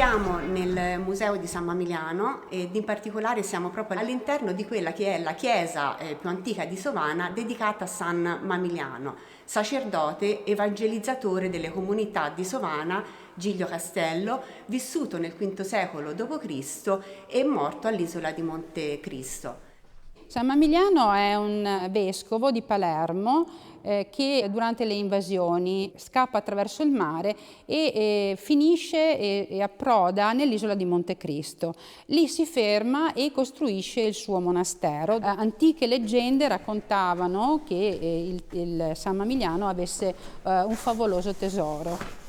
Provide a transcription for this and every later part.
troviamo nel Museo di San Mamiliano ed in particolare siamo proprio all'interno di quella che è la chiesa più antica di Sovana dedicata a San Mamiliano, sacerdote evangelizzatore delle comunità di Sovana, Giglio Castello, vissuto nel V secolo d.C. e morto all'isola di Monte Cristo. San Mamiliano è un vescovo di Palermo che durante le invasioni scappa attraverso il mare e finisce e approda nell'isola di Monte Cristo. Lì si ferma e costruisce il suo monastero. Antiche leggende raccontavano che il San Mamiliano avesse un favoloso tesoro.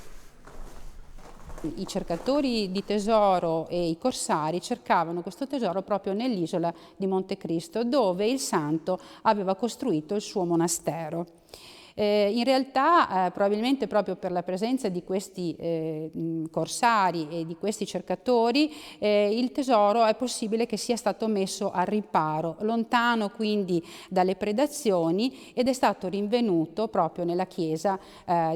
I cercatori di tesoro e i corsari cercavano questo tesoro proprio nell'isola di Monte Cristo, dove il santo aveva costruito il suo monastero. In realtà, probabilmente proprio per la presenza di questi corsari e di questi cercatori, il tesoro è possibile che sia stato messo al riparo, lontano quindi dalle predazioni, ed è stato rinvenuto proprio nella chiesa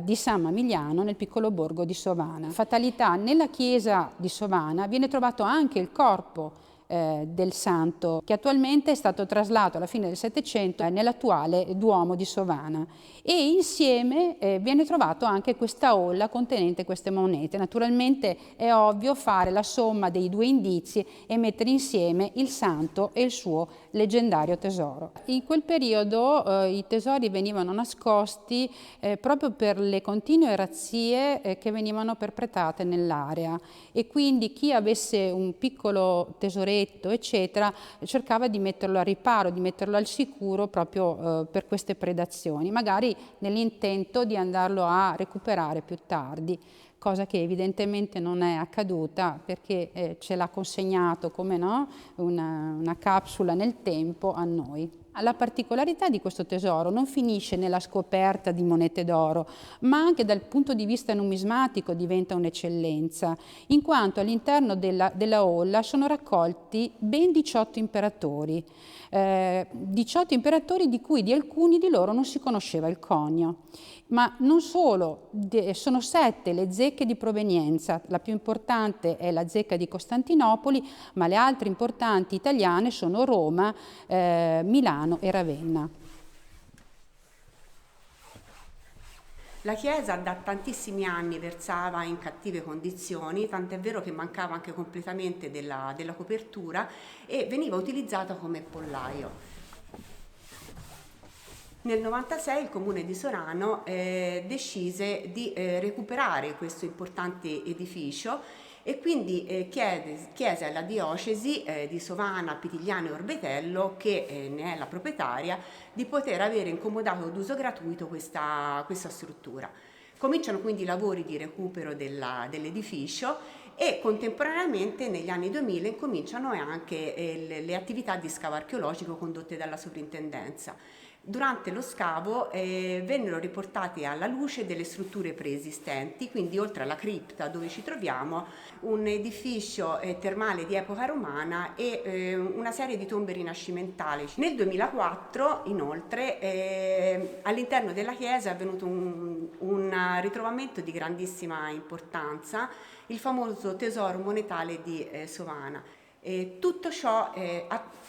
di San Mamiliano, nel piccolo borgo di Sovana. Fatalità, nella chiesa di Sovana viene trovato anche il corpo del santo, che attualmente è stato traslato alla fine del Settecento nell'attuale Duomo di Sovana, e insieme viene trovato anche questa olla contenente queste monete. Naturalmente è ovvio fare la somma dei due indizi e mettere insieme il santo e il suo leggendario tesoro. In quel periodo i tesori venivano nascosti proprio per le continue razzie che venivano perpetrate nell'area, e quindi chi avesse un piccolo tesoretto eccetera cercava di metterlo a riparo, di metterlo al sicuro proprio per queste predazioni, magari nell'intento di andarlo a recuperare più tardi, cosa che evidentemente non è accaduta, perché ce l'ha consegnato, come no, una capsula nel tempo a noi. La particolarità di questo tesoro non finisce nella scoperta di monete d'oro, ma anche dal punto di vista numismatico diventa un'eccellenza, in quanto all'interno della olla sono raccolti ben 18 imperatori, 18 imperatori di cui di alcuni di loro non si conosceva il conio. Ma non solo, sono 7 le zecche di provenienza, la più importante è la zecca di Costantinopoli, ma le altre importanti italiane sono Roma, Milano e Ravenna. La chiesa da tantissimi anni versava in cattive condizioni, tant'è vero che mancava anche completamente della copertura e veniva utilizzata come pollaio. Nel 96 il comune di Sorano decise di recuperare questo importante edificio e quindi chiese alla diocesi di Sovana, Pitigliano e Orbetello, che ne è la proprietaria, di poter avere in comodato d'uso gratuito questa struttura. Cominciano quindi i lavori di recupero dell'edificio e contemporaneamente negli anni 2000 incominciano anche le attività di scavo archeologico condotte dalla sovrintendenza. Durante lo scavo vennero riportate alla luce delle strutture preesistenti, quindi oltre alla cripta dove ci troviamo, un edificio termale di epoca romana e una serie di tombe rinascimentali. Nel 2004 inoltre all'interno della chiesa è avvenuto un ritrovamento di grandissima importanza, il famoso tesoro monetale di Sovana. Tutto ciò ha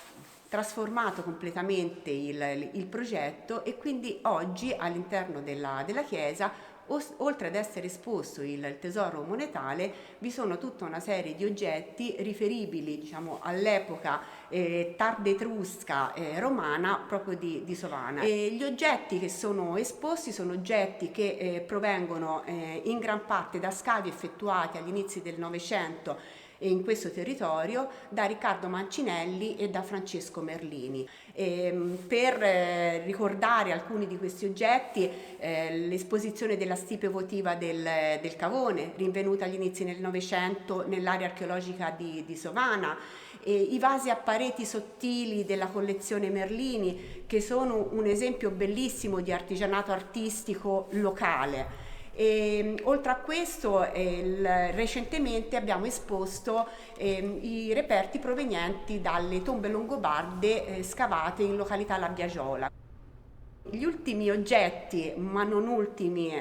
trasformato completamente il progetto e quindi oggi all'interno della chiesa, oltre ad essere esposto il tesoro monetale, vi sono tutta una serie di oggetti riferibili, diciamo, all'epoca tarda etrusca romana proprio di Sovana. E gli oggetti che sono esposti sono oggetti che provengono in gran parte da scavi effettuati agli inizi del Novecento in questo territorio da Riccardo Mancinelli e da Francesco Merlini. Per ricordare alcuni di questi oggetti, l'esposizione della stipe votiva del Cavone, rinvenuta agli inizi del Novecento nell'area archeologica di Sovana, i vasi a pareti sottili della collezione Merlini, che sono un esempio bellissimo di artigianato artistico locale. E, oltre a questo, recentemente abbiamo esposto i reperti provenienti dalle tombe longobarde scavate in località La Biagiola. Gli ultimi oggetti, ma non ultimi,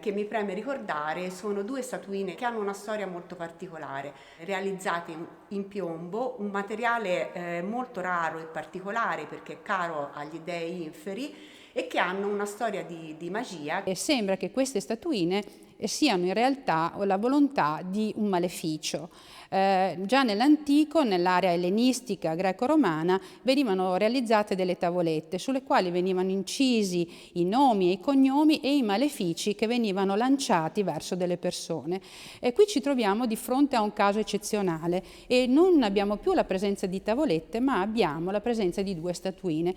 che mi preme ricordare sono due statuine che hanno una storia molto particolare, realizzate in piombo, un materiale molto raro e particolare perché è caro agli dei inferi e che hanno una storia di magia. E sembra che queste statuine siano in realtà la volontà di un maleficio. Già nell'antico, nell'area ellenistica greco-romana, venivano realizzate delle tavolette sulle quali venivano incisi i nomi e i cognomi e i malefici che venivano lanciati verso delle persone. E qui ci troviamo di fronte a un caso eccezionale e non abbiamo più la presenza di tavolette, ma abbiamo la presenza di due statuine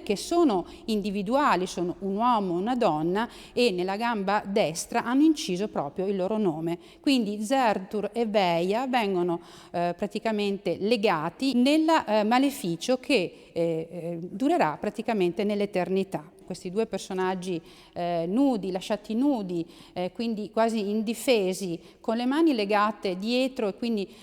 che sono individuali, sono un uomo e una donna, e nella gamba destra hanno inciso proprio il loro nome. Quindi Zertur e Veia vengono praticamente legati nel maleficio che durerà praticamente nell'eternità. Questi due personaggi nudi, lasciati nudi, quindi quasi indifesi, con le mani legate dietro, e quindi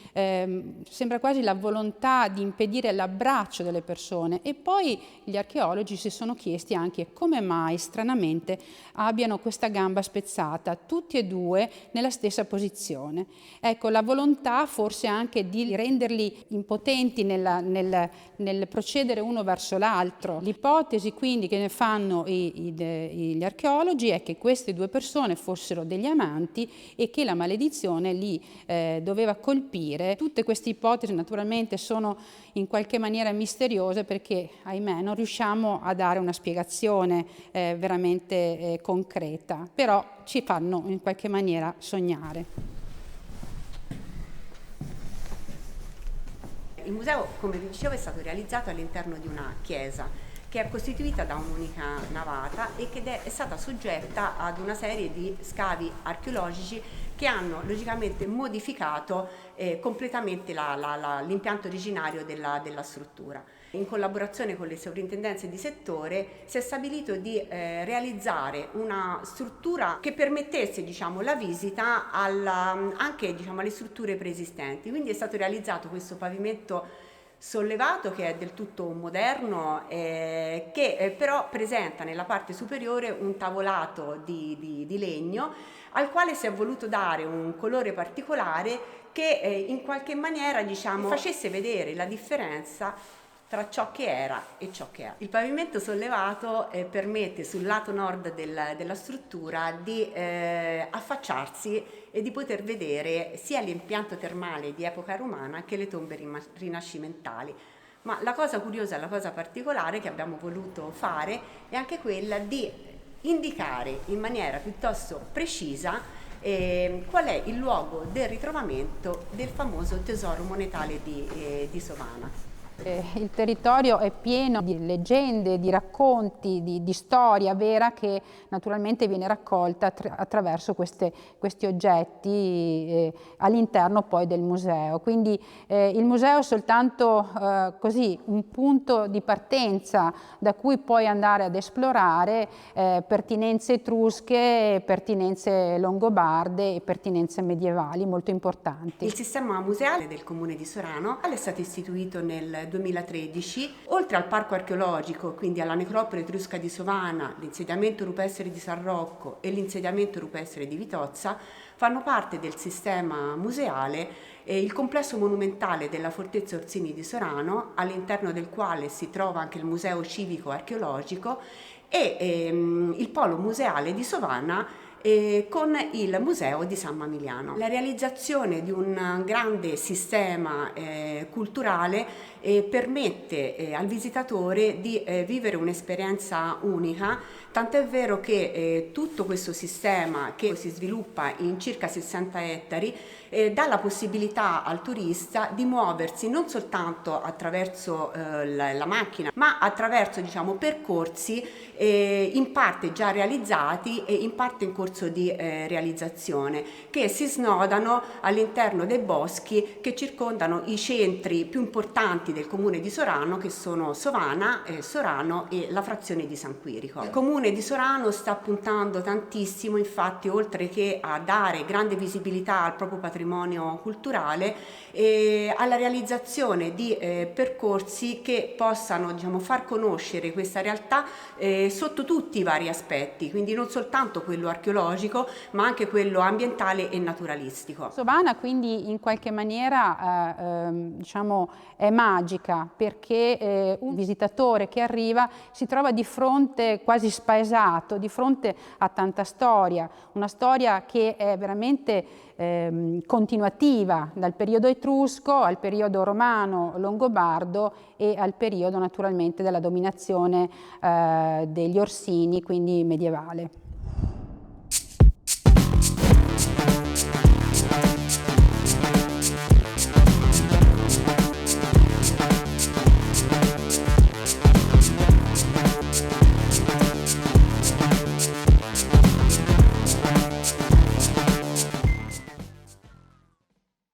sembra quasi la volontà di impedire l'abbraccio delle persone. E poi gli archeologi si sono chiesti anche come mai stranamente abbiano questa gamba spezzata, tutti e due nella stessa posizione. Ecco, la volontà forse anche di renderli impotenti nel procedere uno verso l'altro. L'ipotesi quindi che ne fanno gli archeologi è che queste due persone fossero degli amanti e che la maledizione li doveva colpire. Tutte queste ipotesi naturalmente sono in qualche maniera misteriose perché, ahimè, non riusciamo a dare una spiegazione veramente concreta, però ci fanno in qualche maniera sognare. Il museo, come vi dicevo, è stato realizzato all'interno di una chiesa che è costituita da un'unica navata e che è stata soggetta ad una serie di scavi archeologici che hanno logicamente modificato completamente l'impianto originario della struttura. In collaborazione con le sovrintendenze di settore si è stabilito di realizzare una struttura che permettesse, diciamo, la visita anche, diciamo, alle strutture preesistenti. Quindi è stato realizzato questo pavimento sollevato che è del tutto moderno, che però presenta nella parte superiore un tavolato di legno al quale si è voluto dare un colore particolare che in qualche maniera, diciamo, facesse vedere la differenza tra ciò che era e ciò che è. Il pavimento sollevato permette sul lato nord della struttura di affacciarsi e di poter vedere sia l'impianto termale di epoca romana che le tombe rinascimentali. Ma la cosa curiosa, la cosa particolare che abbiamo voluto fare è anche quella di indicare in maniera piuttosto precisa qual è il luogo del ritrovamento del famoso tesoro monetale di Sovana. Il territorio è pieno di leggende, di racconti, di storia vera che naturalmente viene raccolta attraverso questi oggetti all'interno poi del museo. Quindi il museo è soltanto così un punto di partenza da cui poi andare ad esplorare pertinenze etrusche, pertinenze longobarde e pertinenze medievali molto importanti. Il sistema museale del comune di Sorano è stato istituito nel 2013, oltre al parco archeologico, quindi alla necropoli etrusca di Sovana, l'insediamento rupestre di San Rocco e l'insediamento rupestre di Vitozza, fanno parte del sistema museale il complesso monumentale della Fortezza Orsini di Sorano, all'interno del quale si trova anche il museo civico archeologico e il polo museale di Sovana con il museo di San Mamiliano. La realizzazione di un grande sistema culturale permette al visitatore di vivere un'esperienza unica, tant'è vero che tutto questo sistema, che si sviluppa in circa 60 ettari, dà la possibilità al turista di muoversi non soltanto attraverso la macchina, ma attraverso, diciamo, percorsi in parte già realizzati e in parte in corso di realizzazione, che si snodano all'interno dei boschi che circondano i centri più importanti del comune di Sorano, che sono Sovana, Sorano e la frazione di San Quirico. Il comune di Sorano sta puntando tantissimo, infatti, oltre che a dare grande visibilità al proprio patrimonio patrimonio culturale, alla realizzazione di percorsi che possano, diciamo, far conoscere questa realtà sotto tutti i vari aspetti, quindi non soltanto quello archeologico ma anche quello ambientale e naturalistico. Sovana quindi in qualche maniera diciamo, è magica, perché un visitatore che arriva si trova di fronte, quasi spaesato, di fronte a tanta storia, una storia che è veramente continuativa dal periodo etrusco al periodo romano longobardo e al periodo naturalmente della dominazione degli Orsini, quindi medievale.